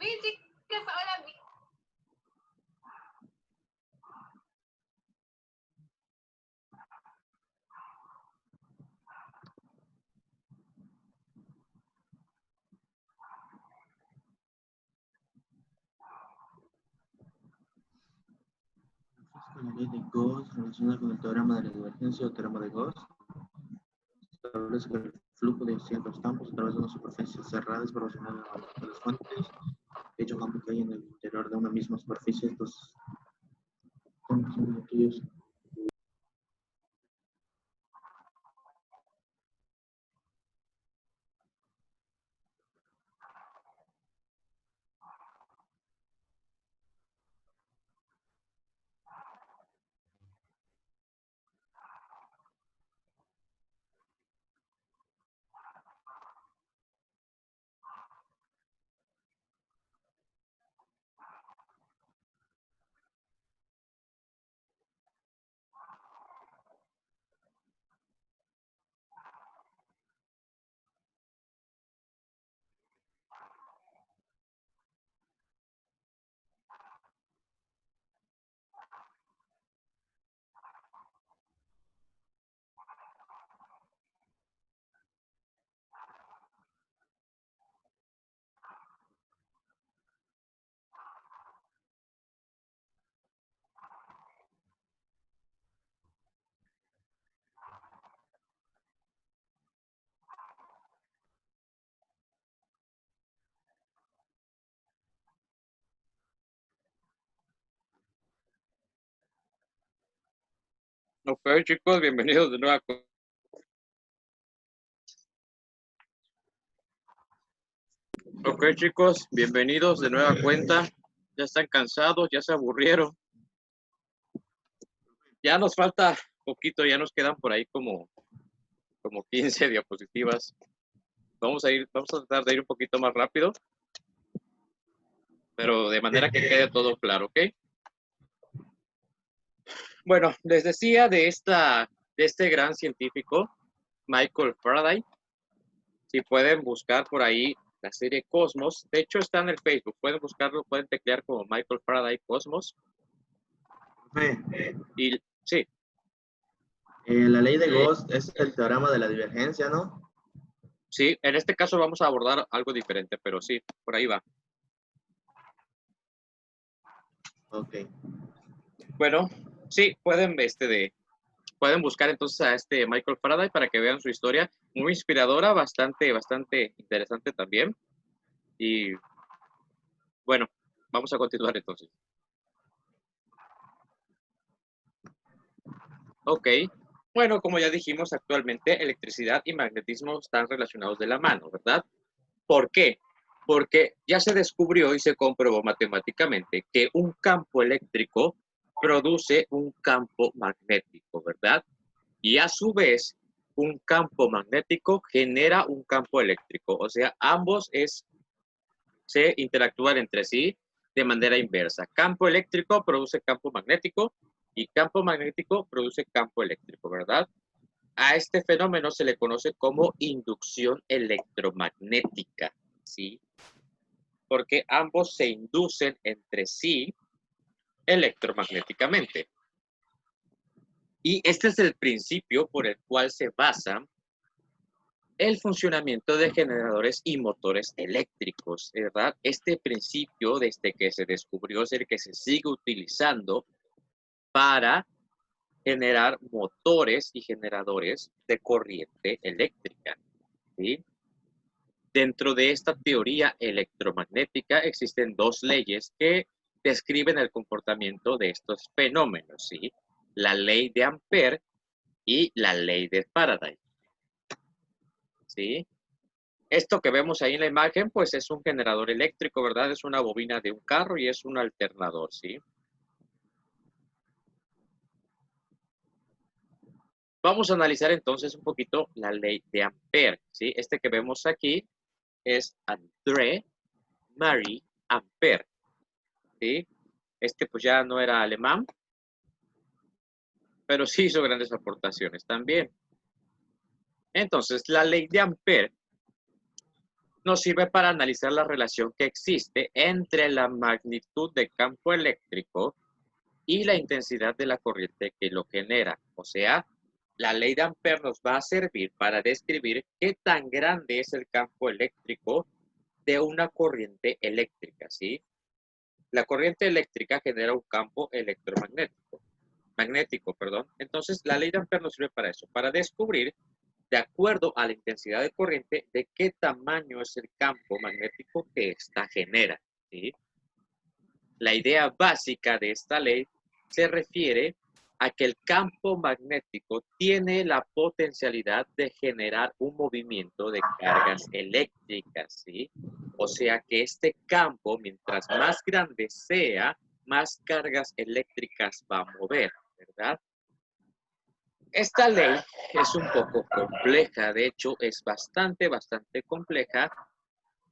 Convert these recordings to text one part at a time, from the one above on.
chicas, hola. Con la ley de Gauss relacionada con el teorema de la divergencia o teorema de Gauss, establece que el flujo de ciertos campos a través de una superficie cerrada es proporcional a las fuentes. Dicho campo que hay en el interior de una misma superficie, estos son aquellos. Ok, chicos, bienvenidos de nuevo. Ok, chicos, bienvenidos de nueva cuenta. Ya están cansados, ya se aburrieron. Ya nos falta poquito, ya nos quedan por ahí como 15 diapositivas. Vamos a tratar de ir un poquito más rápido, pero de manera que quede todo claro, ¿ok? Bueno, les decía de este gran científico, Michael Faraday. Si pueden buscar por ahí la serie Cosmos, de hecho está en el Facebook, pueden buscarlo, pueden teclear como Michael Faraday Cosmos. Y sí. La ley de Gauss es el teorema de la divergencia, ¿no? Sí, en este caso vamos a abordar algo diferente, pero sí, por ahí va. Ok. Bueno, sí, pueden pueden buscar entonces a este Michael Faraday para que vean su historia, muy inspiradora, bastante interesante también. Y bueno, vamos a continuar entonces. Ok, bueno, como ya dijimos, actualmente electricidad y magnetismo están relacionados de la mano, ¿verdad? ¿Por qué? Porque ya se descubrió y se comprobó matemáticamente que un campo eléctrico produce un campo magnético, ¿verdad? Y a su vez, un campo magnético genera un campo eléctrico. O sea, ambos se interactúan entre sí de manera inversa. Campo eléctrico produce campo magnético y campo magnético produce campo eléctrico, ¿verdad? A este fenómeno se le conoce como inducción electromagnética, ¿sí? Porque ambos se inducen entre sí electromagnéticamente. Y este es el principio por el cual se basa el funcionamiento de generadores y motores eléctricos, ¿verdad? Este principio, desde que se descubrió, es el que se sigue utilizando para generar motores y generadores de corriente eléctrica, ¿sí? Dentro de esta teoría electromagnética existen dos leyes que describen el comportamiento de estos fenómenos, ¿sí? La ley de Ampère y la ley de Faraday, ¿sí? Esto que vemos ahí en la imagen, pues es un generador eléctrico, ¿verdad? Es una bobina de un carro y es un alternador, ¿sí? Vamos a analizar entonces un poquito la ley de Ampère, ¿sí? Este que vemos aquí es André Marie Ampère, ¿sí? Este pues ya no era alemán, pero sí hizo grandes aportaciones también. Entonces, la ley de Ampère nos sirve para analizar la relación que existe entre la magnitud del campo eléctrico y la intensidad de la corriente que lo genera. O sea, la ley de Ampère nos va a servir para describir qué tan grande es el campo eléctrico de una corriente eléctrica, ¿sí? La corriente eléctrica genera un campo magnético, perdón. Entonces, la ley de Ampère nos sirve para eso, para descubrir, de acuerdo a la intensidad de corriente, de qué tamaño es el campo magnético que ésta genera, ¿sí? La idea básica de esta ley se refiere a que el campo magnético tiene la potencialidad de generar un movimiento de cargas eléctricas, ¿sí? O sea que este campo, mientras más grande sea, más cargas eléctricas va a mover, ¿verdad? Esta ley es un poco compleja, de hecho es bastante compleja,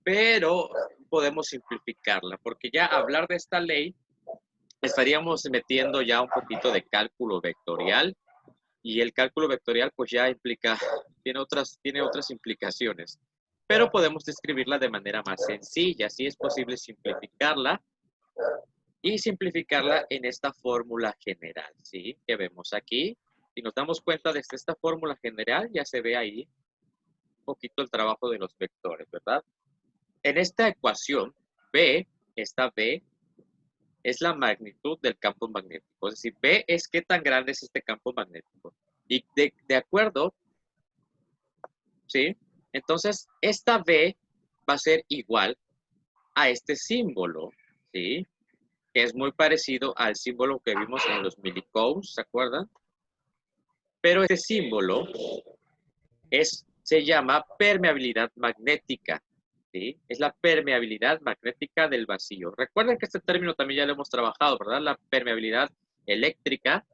pero podemos simplificarla, porque ya hablar de esta ley estaríamos metiendo ya un poquito de cálculo vectorial, y el cálculo vectorial pues ya implica, tiene otras implicaciones, pero podemos describirla de manera más sencilla, sí es posible simplificarla, y simplificarla en esta fórmula general, ¿sí? Que vemos aquí. Si nos damos cuenta de esta fórmula general, ya se ve ahí un poquito el trabajo de los vectores, ¿verdad? En esta ecuación, esta B, es la magnitud del campo magnético. Es decir, B es qué tan grande es este campo magnético. Y de acuerdo, ¿sí? Entonces, esta B va a ser igual a este símbolo, ¿sí? Que es muy parecido al símbolo que vimos en los millicoulombs, ¿se acuerdan? Pero este símbolo se llama permeabilidad magnética, ¿sí? Es la permeabilidad magnética del vacío. Recuerden que este término también ya lo hemos trabajado, ¿verdad? La permeabilidad eléctrica,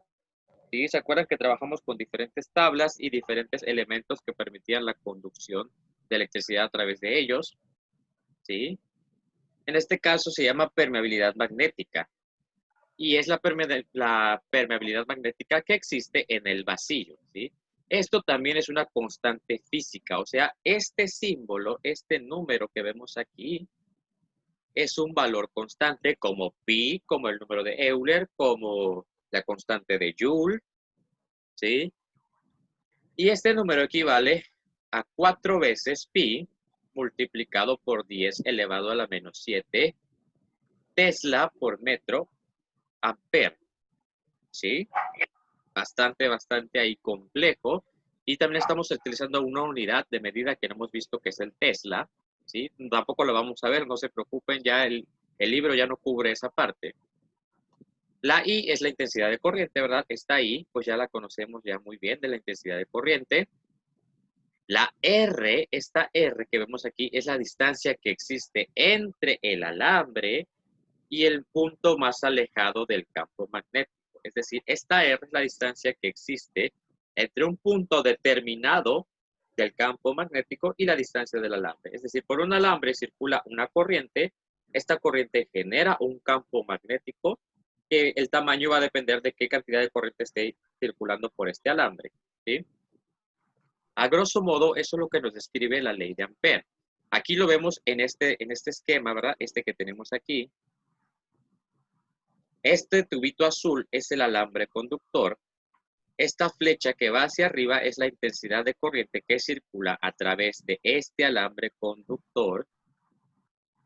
¿sí? ¿Se acuerdan que trabajamos con diferentes tablas y diferentes elementos que permitían la conducción de electricidad a través de ellos? ¿Sí? En este caso se llama permeabilidad magnética. Y es la permeabilidad magnética que existe en el vacío, ¿sí? Esto también es una constante física, o sea, este símbolo, este número que vemos aquí, es un valor constante como pi, como el número de Euler, como la constante de Joule, ¿sí? Y este número equivale a 4 veces pi multiplicado por 10 elevado a la menos 7 Tesla por metro ampere, ¿sí? Bastante ahí complejo. Y también estamos utilizando una unidad de medida que no hemos visto, que es el Tesla, ¿sí? Tampoco lo vamos a ver, no se preocupen, ya el libro ya no cubre esa parte. La I es la intensidad de corriente, ¿verdad? Esta I, pues ya la conocemos ya muy bien de la intensidad de corriente. La R, esta R que vemos aquí, es la distancia que existe entre el alambre y el punto más alejado del campo magnético. Es decir, esta R es la distancia que existe entre un punto determinado del campo magnético y la distancia del alambre. Es decir, por un alambre circula una corriente, esta corriente genera un campo magnético, que el tamaño va a depender de qué cantidad de corriente esté circulando por este alambre, ¿sí? A grosso modo, eso es lo que nos describe la ley de Ampère. Aquí lo vemos en este esquema, ¿verdad? Este que tenemos aquí. Este tubito azul es el alambre conductor. Esta flecha que va hacia arriba es la intensidad de corriente que circula a través de este alambre conductor.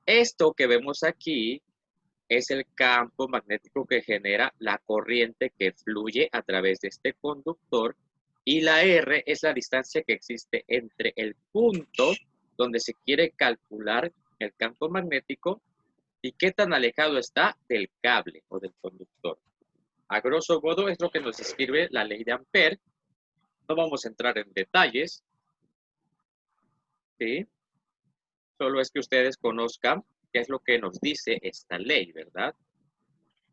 Esto que vemos aquí es el campo magnético que genera la corriente que fluye a través de este conductor. Y la R es la distancia que existe entre el punto donde se quiere calcular el campo magnético y qué tan alejado está del cable o del conductor. A grosso modo es lo que nos describe la ley de Ampère. No vamos a entrar en detalles, ¿sí? Solo es que ustedes conozcan qué es lo que nos dice esta ley, ¿verdad?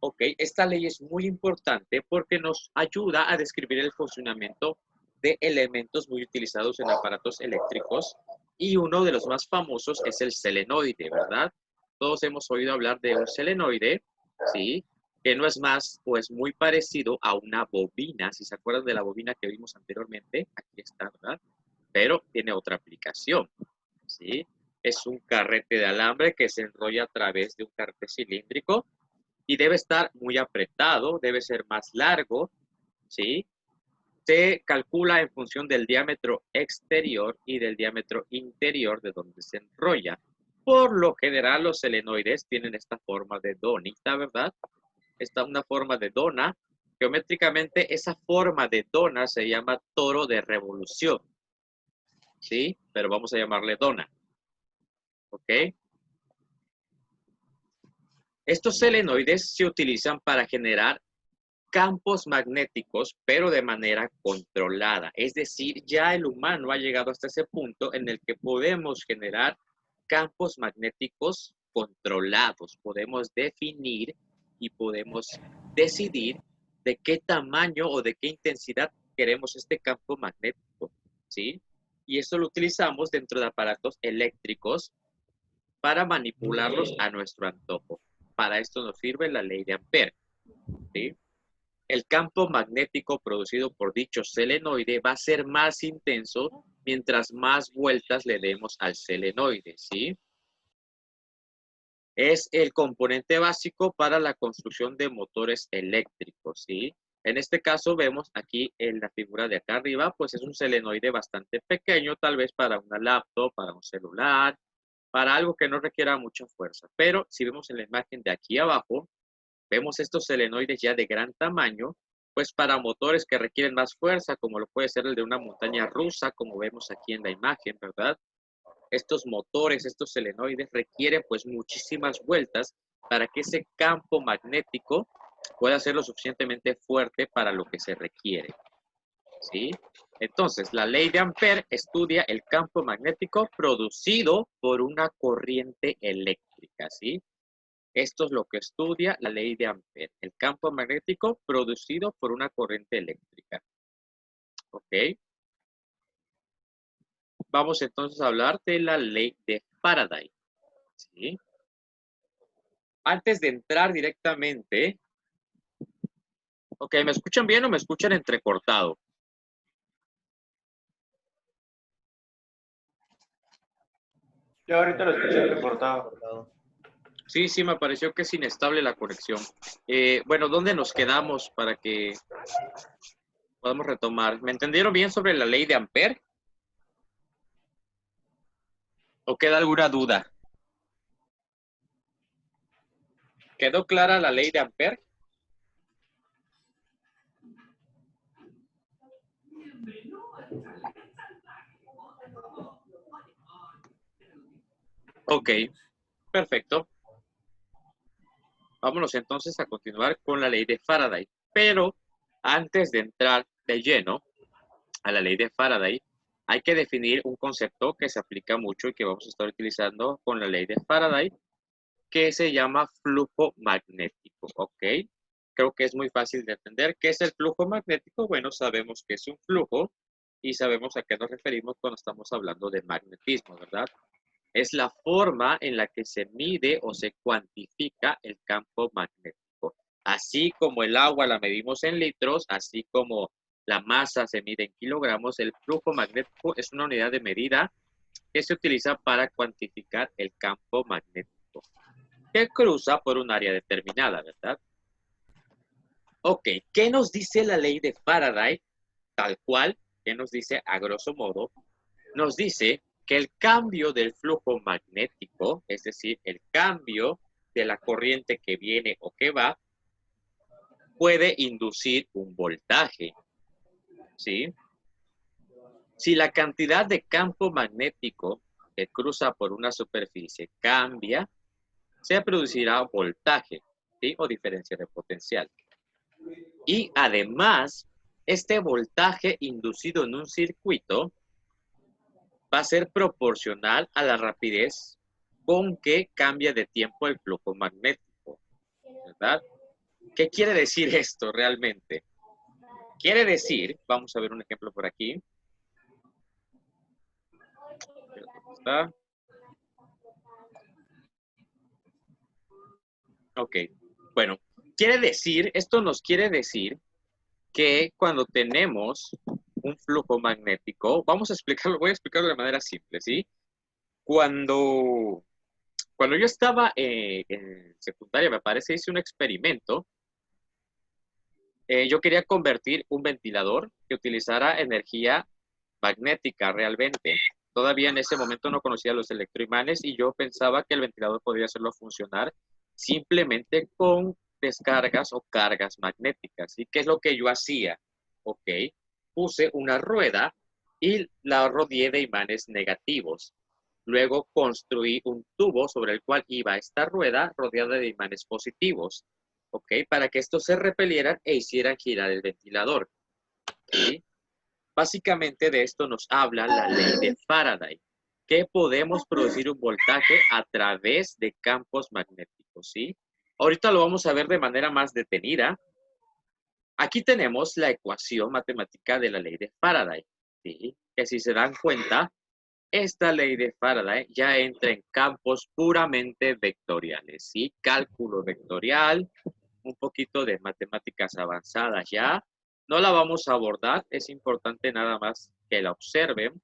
Ok, esta ley es muy importante porque nos ayuda a describir el funcionamiento de elementos muy utilizados en aparatos eléctricos, y uno de los más famosos es el selenoide, ¿verdad? Todos hemos oído hablar de un selenoide, ¿sí? Que no es más o es muy parecido a una bobina. Si se acuerdan de la bobina que vimos anteriormente, aquí está, ¿verdad? Pero tiene otra aplicación, ¿sí? Es un carrete de alambre que se enrolla a través de un carrete cilíndrico y debe estar muy apretado, debe ser más largo, ¿sí? Se calcula en función del diámetro exterior y del diámetro interior de donde se enrolla. Por lo general, los selenoides tienen esta forma de donita, ¿verdad? Esta una forma de dona. Geométricamente, esa forma de dona se llama toro de revolución, ¿sí? Pero vamos a llamarle dona, ¿ok? Estos selenoides se utilizan para generar campos magnéticos, pero de manera controlada. Es decir, ya el humano ha llegado hasta ese punto en el que podemos generar campos magnéticos controlados. Podemos definir y podemos decidir de qué tamaño o de qué intensidad queremos este campo magnético, ¿sí? Y eso lo utilizamos dentro de aparatos eléctricos para manipularlos a nuestro antojo. Para esto nos sirve la ley de Ampère, ¿sí? El campo magnético producido por dicho selenoide va a ser más intenso mientras más vueltas le demos al selenoide, ¿sí? Es el componente básico para la construcción de motores eléctricos, ¿sí? En este caso vemos aquí en la figura de acá arriba, pues es un selenoide bastante pequeño, tal vez para una laptop, para un celular, para algo que no requiera mucha fuerza. Pero si vemos en la imagen de aquí abajo, vemos estos selenoides ya de gran tamaño, pues para motores que requieren más fuerza, como lo puede ser el de una montaña rusa, como vemos aquí en la imagen, ¿verdad? Estos motores, estos selenoides requieren pues muchísimas vueltas para que ese campo magnético pueda ser lo suficientemente fuerte para lo que se requiere, ¿sí? Entonces, la ley de Ampère estudia el campo magnético producido por una corriente eléctrica, ¿sí? Esto es lo que estudia la ley de Ampère, el campo magnético producido por una corriente eléctrica. ¿Ok? Vamos entonces a hablar de la ley de Faraday. ¿Sí? Antes de entrar directamente, ok, ¿me escuchan bien o me escuchan entrecortado? Yo ahorita lo escuché reportado. Sí, sí, me pareció que es inestable la conexión. Bueno, ¿dónde nos quedamos para que podamos retomar? ¿Me entendieron bien sobre la ley de Ampère? ¿O queda alguna duda? ¿Quedó clara la ley de Ampère? Ok, perfecto. Vámonos entonces a continuar con la ley de Faraday. Pero antes de entrar de lleno a la ley de Faraday, hay que definir un concepto que se aplica mucho y que vamos a estar utilizando con la ley de Faraday, que se llama flujo magnético, ¿ok? Creo que es muy fácil de entender. ¿Qué es el flujo magnético? Bueno, sabemos que es un flujo y sabemos a qué nos referimos cuando estamos hablando de magnetismo, ¿verdad? Es la forma en la que se mide o se cuantifica el campo magnético. Así como el agua la medimos en litros, así como la masa se mide en kilogramos, el flujo magnético es una unidad de medida que se utiliza para cuantificar el campo magnético, que cruza por un área determinada, ¿verdad? Ok, ¿qué nos dice la ley de Faraday? Tal cual, ¿qué nos dice a grosso modo? Nos dice que el cambio del flujo magnético, es decir, el cambio de la corriente que viene o que va, puede inducir un voltaje, ¿sí? Si la cantidad de campo magnético que cruza por una superficie cambia, se producirá voltaje, ¿sí? O diferencia de potencial. Y además, este voltaje inducido en un circuito va a ser proporcional a la rapidez con que cambia de tiempo el flujo magnético, ¿verdad? ¿Qué quiere decir esto realmente? Quiere decir, vamos a ver un ejemplo por aquí. ¿Está? Ok, bueno, quiere decir, esto nos quiere decir que cuando tenemos un flujo magnético, vamos a explicarlo, voy a explicarlo de manera simple, ¿sí? Cuando yo estaba en secundaria, me parece, hice un experimento. Yo quería convertir un ventilador que utilizara energía magnética realmente. Todavía en ese momento no conocía los electroimanes y yo pensaba que el ventilador podría hacerlo funcionar simplemente con descargas o cargas magnéticas. ¿Y qué es lo que yo hacía? Ok, puse una rueda y la rodeé de imanes negativos. Luego construí un tubo sobre el cual iba esta rueda rodeada de imanes positivos, ¿ok? Para que estos se repelieran e hicieran girar el ventilador, ¿sí? Básicamente de esto nos habla la ley de Faraday, que podemos producir un voltaje a través de campos magnéticos, ¿sí? Ahorita lo vamos a ver de manera más detenida. Aquí tenemos la ecuación matemática de la ley de Faraday, ¿sí? Que si se dan cuenta, esta ley de Faraday ya entra en campos puramente vectoriales, ¿sí? Cálculo vectorial, un poquito de matemáticas avanzadas ya. No la vamos a abordar, es importante nada más que la observen,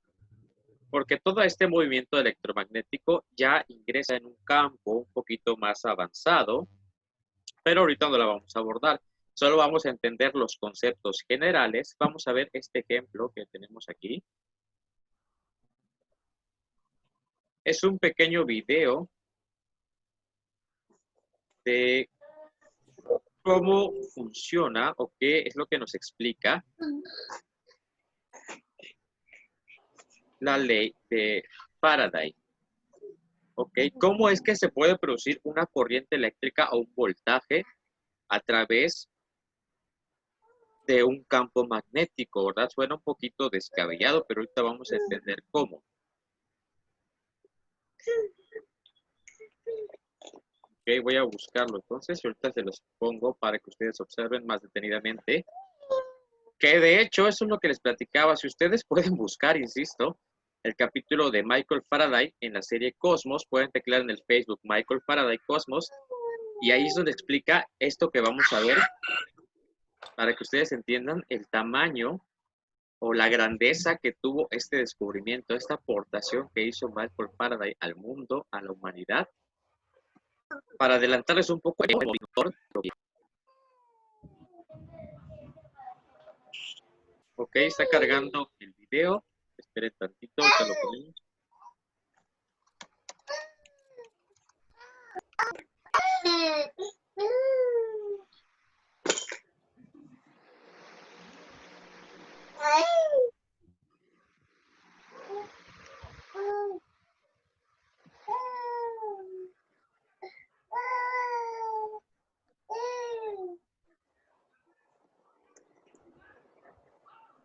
porque todo este movimiento electromagnético ya ingresa en un campo un poquito más avanzado, pero ahorita no la vamos a abordar. Solo vamos a entender los conceptos generales. Vamos a ver este ejemplo que tenemos aquí. Es un pequeño video de cómo funciona o qué es lo que nos explica la ley de Faraday. ¿Ok? ¿Cómo es que se puede producir una corriente eléctrica o un voltaje a través de un campo magnético, ¿verdad? Suena un poquito descabellado, pero ahorita vamos a entender cómo. Ok, voy a buscarlo entonces y ahorita se los pongo para que ustedes observen más detenidamente. Que de hecho, eso es lo que les platicaba. Si ustedes pueden buscar, insisto, el capítulo de Michael Faraday en la serie Cosmos, pueden teclear en el Facebook Michael Faraday Cosmos, y ahí es donde explica esto que vamos a ver, para que ustedes entiendan el tamaño o la grandeza que tuvo este descubrimiento, esta aportación que hizo Michael Faraday al mundo, a la humanidad. Para adelantarles un poco, ok, está cargando el video. Esperen tantito, ya lo ponemos.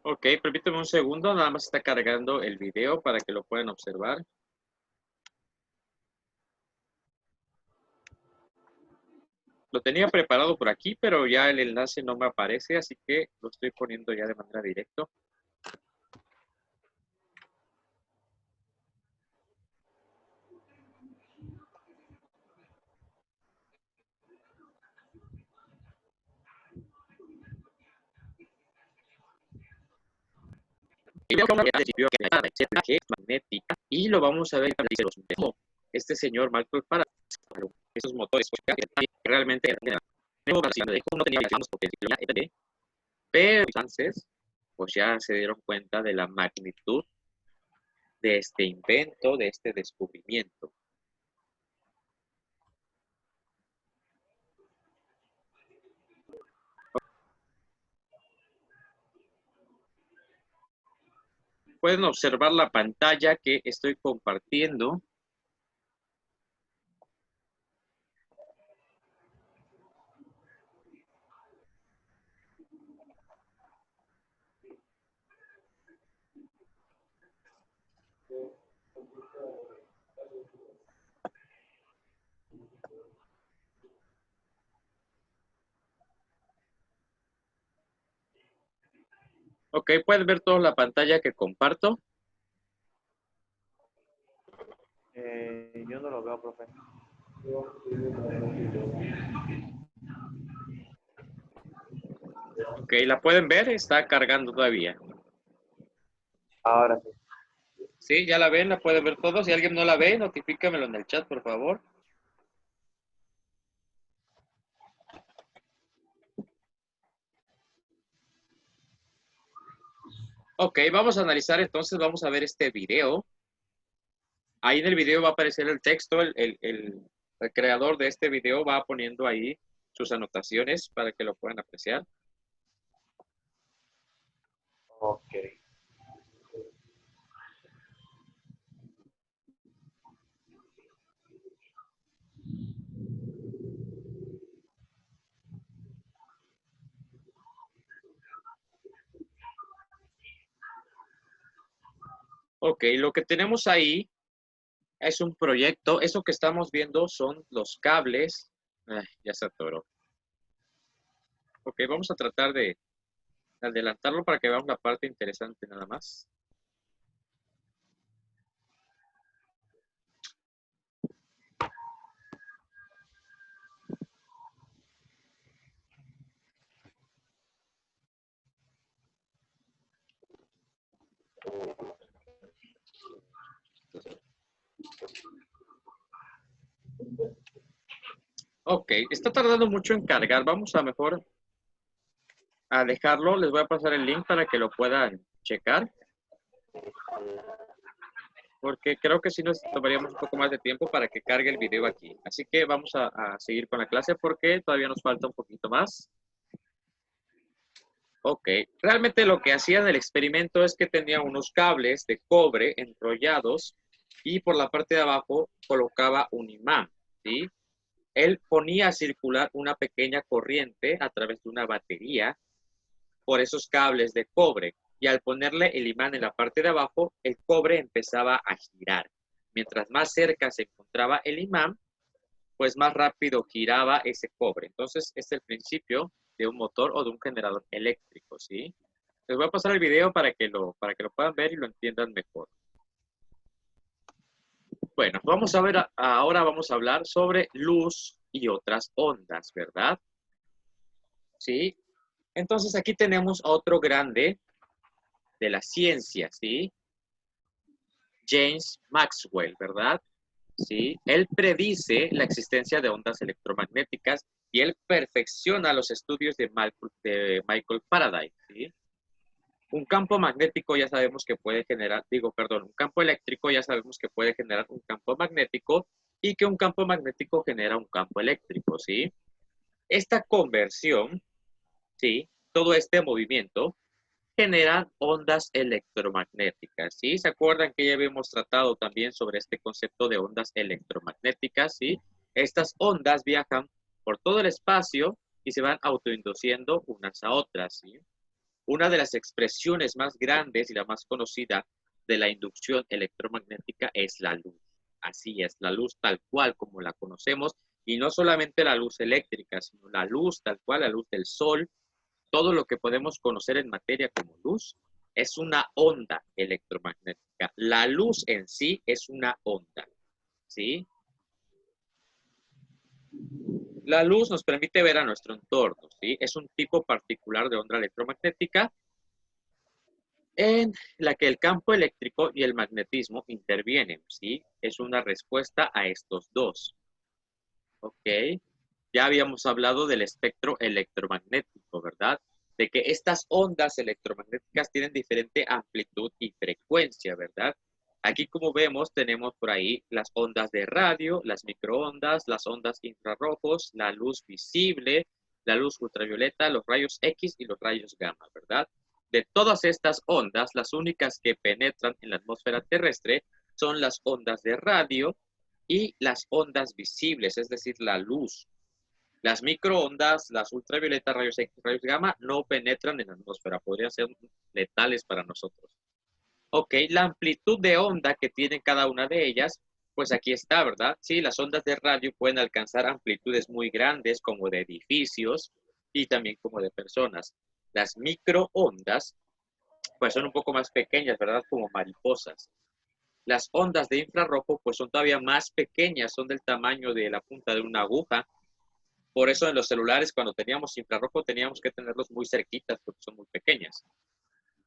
Ok, permíteme un segundo, nada más está cargando el video para que lo puedan observar. Lo tenía preparado por aquí, pero ya el enlace no me aparece, así que lo estoy poniendo ya de manera directa. Magnética, y lo vamos a ver este señor Michael Faraday, esos motores realmente no tenía potencialidad, pero entonces pues ya se dieron cuenta de la magnitud de este invento, de este descubrimiento. Pueden observar la pantalla que estoy compartiendo. Ok, pueden ver toda la pantalla que comparto. Yo no lo veo, profe. Ok, la pueden ver, está cargando todavía. Ahora sí. Sí, ya la ven, la pueden ver todos. Si alguien no la ve, notifícamelo en el chat, por favor. Ok, vamos a analizar entonces, vamos a ver este video. Ahí en el video va a aparecer el texto, el creador de este video va poniendo ahí sus anotaciones para que lo puedan apreciar. Ok. Ok, lo que tenemos ahí es un proyecto. Eso que estamos viendo son los cables. Ay, ya se atoró. Ok, vamos a tratar de adelantarlo para que veamos la parte interesante nada más. Ok, está tardando mucho en cargar. Vamos a mejor a dejarlo. Les voy a pasar el link para que lo puedan checar. Porque creo que sí nos tomaríamos un poco más de tiempo para que cargue el video aquí. Así que vamos a seguir con la clase porque todavía nos falta un poquito más. Ok, realmente lo que hacía en el experimento es que tenía unos cables de cobre enrollados y por la parte de abajo colocaba un imán, ¿sí? Él ponía a circular una pequeña corriente a través de una batería por esos cables de cobre y al ponerle el imán en la parte de abajo, el cobre empezaba a girar. Mientras más cerca se encontraba el imán, pues más rápido giraba ese cobre. Entonces, es el principio de un motor o de un generador eléctrico, ¿sí? Les voy a pasar el video para que lo puedan ver y lo entiendan mejor. Bueno, vamos a ver, ahora vamos a hablar sobre luz y otras ondas, ¿verdad? ¿Sí? Entonces, aquí tenemos a otro grande de la ciencia, ¿sí? James Maxwell, ¿verdad? ¿Sí? Él predice la existencia de ondas electromagnéticas y él perfecciona los estudios de Michael Faraday, ¿sí? Un campo magnético ya sabemos que puede generar, un campo eléctrico ya sabemos que puede generar un campo magnético y que un campo magnético genera un campo eléctrico, ¿sí? Esta conversión, ¿sí? Todo este movimiento generan ondas electromagnéticas, ¿sí? ¿Se acuerdan que ya habíamos tratado también sobre este concepto de ondas electromagnéticas, ¿sí? Estas ondas viajan por todo el espacio y se van autoinduciendo unas a otras, ¿sí? Una de las expresiones más grandes y la más conocida de la inducción electromagnética es la luz. Así es, la luz tal cual como la conocemos, y no solamente la luz eléctrica, sino la luz tal cual, la luz del sol, todo lo que podemos conocer en materia como luz es una onda electromagnética. La luz en sí es una onda, ¿sí? La luz nos permite ver a nuestro entorno, ¿sí? Es un tipo particular de onda electromagnética en la que el campo eléctrico y el magnetismo intervienen, ¿sí? Es una respuesta a estos dos, ¿ok? Ya habíamos hablado del espectro electromagnético, ¿verdad? De que estas ondas electromagnéticas tienen diferente amplitud y frecuencia, ¿verdad? Aquí, como vemos, tenemos por ahí las ondas de radio, las microondas, las ondas infrarrojos, la luz visible, la luz ultravioleta, los rayos X y los rayos gamma, ¿verdad? De todas estas ondas, las únicas que penetran en la atmósfera terrestre son las ondas de radio y las ondas visibles, es decir, la luz. Las microondas, las ultravioletas, rayos X, rayos gamma, no penetran en la atmósfera, podrían ser letales para nosotros. Ok, la amplitud de onda que tienen cada una de ellas, pues aquí está, ¿verdad? Sí, las ondas de radio pueden alcanzar amplitudes muy grandes, como de edificios y también como de personas. Las microondas, pues son un poco más pequeñas, ¿verdad? Como mariposas. Las ondas de infrarrojo, pues son todavía más pequeñas, son del tamaño de la punta de una aguja. Por eso en los celulares, cuando teníamos infrarrojo, teníamos que tenerlos muy cerquitas porque son muy pequeñas.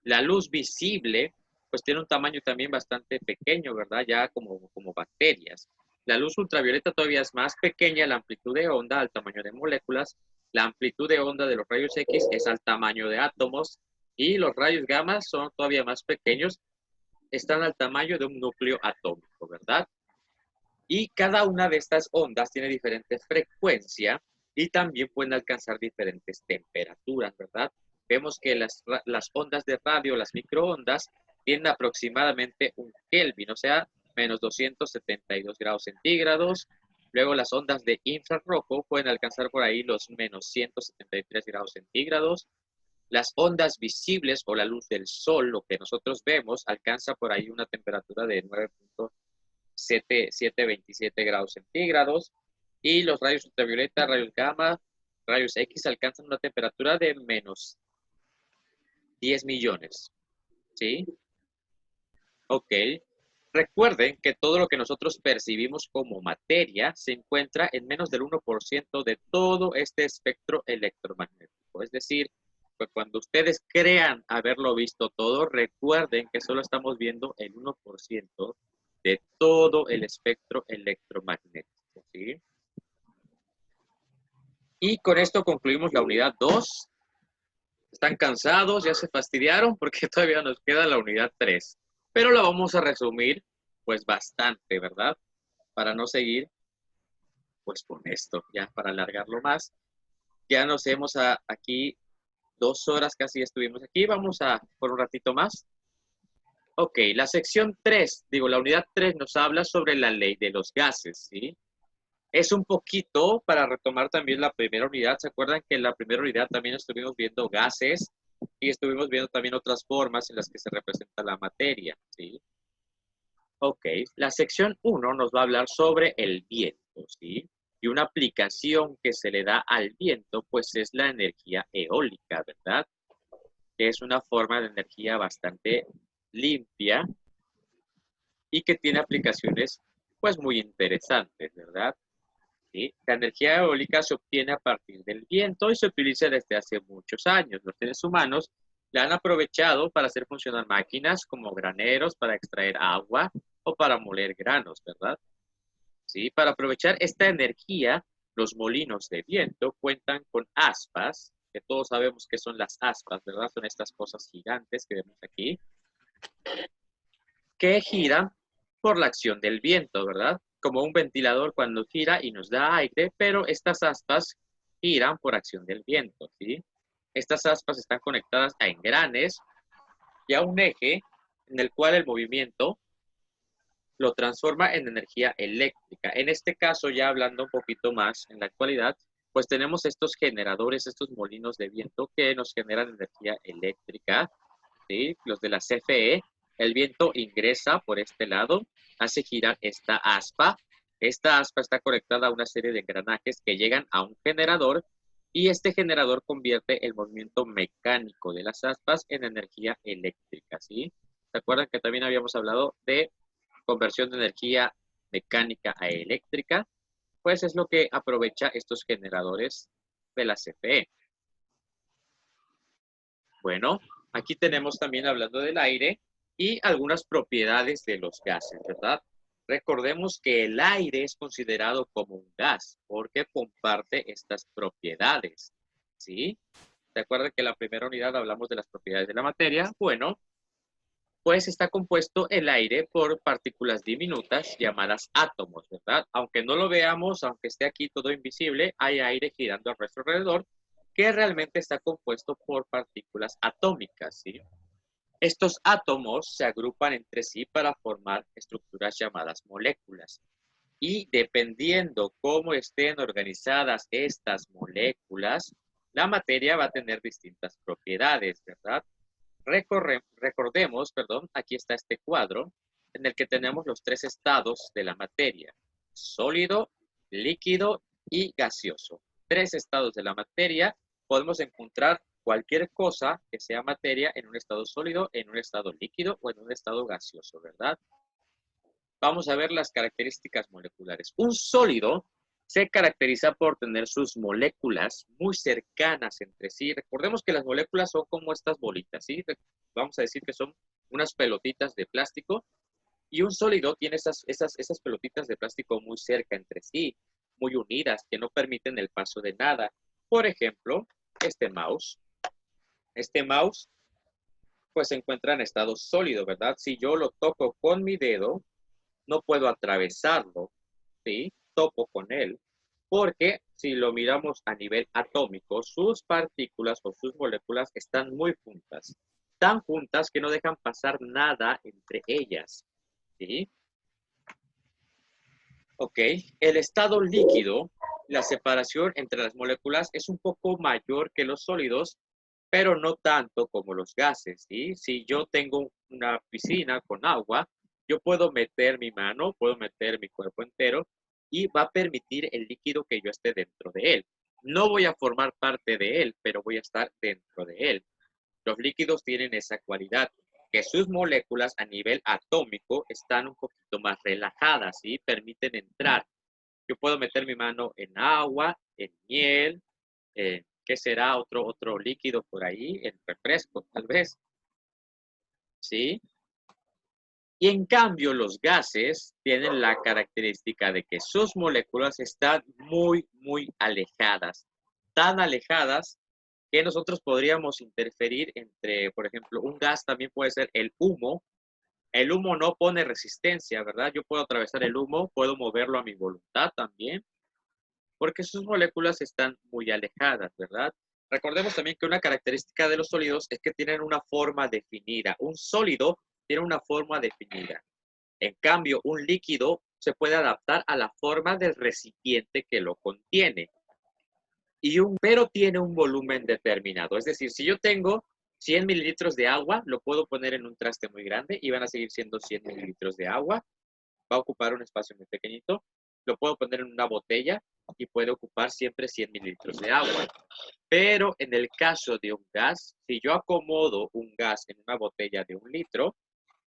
La luz visible, pues tiene un tamaño también bastante pequeño, ¿verdad? Ya como bacterias. La luz ultravioleta todavía es más pequeña, la amplitud de onda al tamaño de moléculas, la amplitud de onda de los rayos X es al tamaño de átomos y los rayos gamma son todavía más pequeños, están al tamaño de un núcleo atómico, ¿verdad? Y cada una de estas ondas tiene diferente frecuencia y también pueden alcanzar diferentes temperaturas, ¿verdad? Vemos que las ondas de radio, las microondas, tienen aproximadamente un Kelvin, o sea, menos 272 grados centígrados. Luego las ondas de infrarrojo pueden alcanzar por ahí los menos 173 grados centígrados. Las ondas visibles o la luz del sol, lo que nosotros vemos, alcanza por ahí una temperatura de 9.727 grados centígrados. Y los rayos ultravioleta, rayos gamma, rayos X alcanzan una temperatura de menos 10 millones. ¿Sí? Ok. Recuerden que todo lo que nosotros percibimos como materia se encuentra en menos del 1% de todo este espectro electromagnético. Es decir, pues cuando ustedes crean haberlo visto todo, recuerden que solo estamos viendo el 1% de todo el espectro electromagnético. ¿Sí? Y con esto concluimos la unidad 2. ¿Están cansados? ¿Ya se fastidiaron? Porque todavía nos queda la unidad 3. Pero la vamos a resumir, pues, bastante, ¿verdad? Para no seguir, pues, con esto, ya para alargarlo más. Ya nos hemos aquí 2 horas casi estuvimos aquí. Vamos a por un ratito más. Ok, la sección 3, la unidad 3 nos habla sobre la ley de los gases, ¿sí? Es un poquito para retomar también la primera unidad. ¿Se acuerdan que en la primera unidad también estuvimos viendo gases y estuvimos viendo también otras formas en las que se representa la materia? ¿Sí? Ok, la sección 1 nos va a hablar sobre el viento, ¿sí? Y una aplicación que se le da al viento, pues es la energía eólica, ¿verdad? Que es una forma de energía bastante limpia y que tiene aplicaciones, pues, muy interesantes, ¿verdad? ¿Sí? La energía eólica se obtiene a partir del viento y se utiliza desde hace muchos años. Los seres humanos la han aprovechado para hacer funcionar máquinas como graneros para extraer agua o para moler granos, ¿verdad? ¿Sí? Para aprovechar esta energía, los molinos de viento cuentan con aspas, que todos sabemos que son las aspas, ¿verdad? Son estas cosas gigantes que vemos aquí, que giran por la acción del viento, ¿verdad? Como un ventilador cuando gira y nos da aire, pero estas aspas giran por acción del viento, ¿sí? Estas aspas están conectadas a engranes y a un eje en el cual el movimiento lo transforma en energía eléctrica. En este caso, ya hablando un poquito más en la actualidad, pues tenemos estos generadores, estos molinos de viento que nos generan energía eléctrica, ¿sí? Los de la CFE. El viento ingresa por este lado, hace girar esta aspa. Esta aspa está conectada a una serie de engranajes que llegan a un generador y este generador convierte el movimiento mecánico de las aspas en energía eléctrica, ¿sí? ¿Se acuerdan que también habíamos hablado de conversión de energía mecánica a eléctrica? Pues es lo que aprovecha estos generadores de la CFE. Bueno, aquí tenemos también hablando del aire y algunas propiedades de los gases, ¿verdad? Recordemos que el aire es considerado como un gas porque comparte estas propiedades, ¿sí? ¿Se acuerdan que en la primera unidad hablamos de las propiedades de la materia? Bueno, pues está compuesto el aire por partículas diminutas llamadas átomos, ¿verdad? Aunque no lo veamos, aunque esté aquí todo invisible, hay aire girando a nuestro alrededor que realmente está compuesto por partículas atómicas, ¿sí? Estos átomos se agrupan entre sí para formar estructuras llamadas moléculas. Y dependiendo cómo estén organizadas estas moléculas, la materia va a tener distintas propiedades, ¿verdad? Recordemos, aquí está este cuadro en el que tenemos los 3 estados de la materia: sólido, líquido y gaseoso. 3 estados de la materia. Podemos encontrar cualquier cosa que sea materia en un estado sólido, en un estado líquido o en un estado gaseoso, ¿verdad? Vamos a ver las características moleculares. Un sólido se caracteriza por tener sus moléculas muy cercanas entre sí. Recordemos que las moléculas son como estas bolitas, ¿sí? Vamos a decir que son unas pelotitas de plástico, y un sólido tiene esas pelotitas de plástico muy cerca entre sí, muy unidas, que no permiten el paso de nada. Por ejemplo, este mouse. Este mouse pues se encuentra en estado sólido, ¿verdad? Si yo lo toco con mi dedo, no puedo atravesarlo, ¿sí? Topo con él, porque si lo miramos a nivel atómico, sus partículas o sus moléculas están muy juntas, tan juntas que no dejan pasar nada entre ellas, ¿sí? Ok, el estado líquido, la separación entre las moléculas es un poco mayor que los sólidos, pero no tanto como los gases, ¿sí? Si yo tengo una piscina con agua, yo puedo meter mi mano, puedo meter mi cuerpo entero y va a permitir el líquido que yo esté dentro de él. No voy a formar parte de él, pero voy a estar dentro de él. Los líquidos tienen esa cualidad, que sus moléculas a nivel atómico están un poquito más relajadas y permiten entrar. Yo puedo meter mi mano en agua, en miel, ¿qué será? Otro líquido por ahí, en refresco, tal vez, ¿sí? Y en cambio, los gases tienen la característica de que sus moléculas están muy, muy alejadas. Tan alejadas que nosotros podríamos interferir entre, por ejemplo, un gas también puede ser el humo. El humo no pone resistencia, ¿verdad? Yo puedo atravesar el humo, puedo moverlo a mi voluntad también, porque sus moléculas están muy alejadas, ¿verdad? Recordemos también que una característica de los sólidos es que tienen una forma definida. Un sólido tiene una forma definida. En cambio, un líquido se puede adaptar a la forma del recipiente que lo contiene. Pero tiene un volumen determinado. Es decir, si yo tengo 100 mililitros de agua, lo puedo poner en un traste muy grande y van a seguir siendo 100 mililitros de agua. Va a ocupar un espacio muy pequeñito. Lo puedo poner en una botella y puede ocupar siempre 100 mililitros de agua. Pero en el caso de un gas, si yo acomodo un gas en una botella de 1 litro,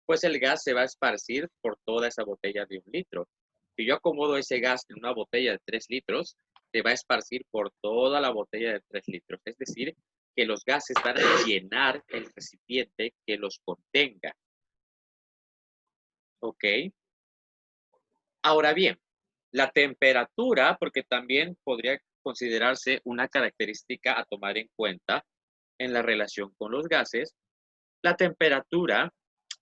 pues el gas se va a esparcir por toda esa botella de 1 litro. Si yo acomodo ese gas en una botella de 3 litros, se va a esparcir por toda la botella de 3 litros. Es decir, que los gases van a llenar el recipiente que los contenga. ¿Ok? Ahora bien, la temperatura, porque también podría considerarse una característica a tomar en cuenta en la relación con los gases, la temperatura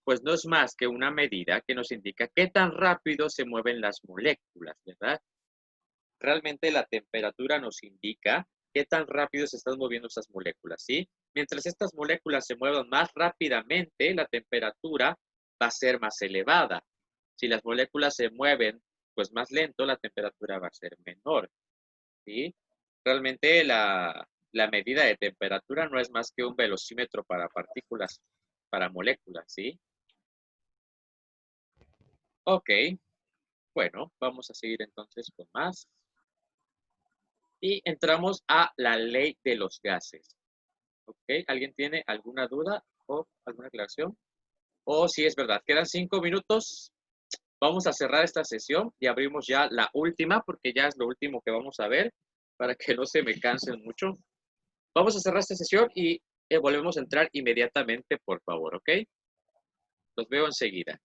pues no es más que una medida que nos indica qué tan rápido se mueven las moléculas, ¿verdad? Realmente la temperatura nos indica qué tan rápido se están moviendo esas moléculas, ¿sí? Mientras estas moléculas se muevan más rápidamente, la temperatura va a ser más elevada. Si las moléculas se mueven pues más lento, la temperatura va a ser menor, ¿sí? Realmente la medida de temperatura no es más que un velocímetro para partículas, para moléculas, ¿sí? Ok, bueno, vamos a seguir entonces con más. Y entramos a la ley de los gases. Ok, ¿alguien tiene alguna duda o alguna aclaración? O si es verdad, quedan 5 minutos. Vamos a cerrar esta sesión y abrimos ya la última porque ya es lo último que vamos a ver para que no se me cansen mucho. Vamos a cerrar esta sesión y volvemos a entrar inmediatamente, por favor, ¿ok? Los veo enseguida.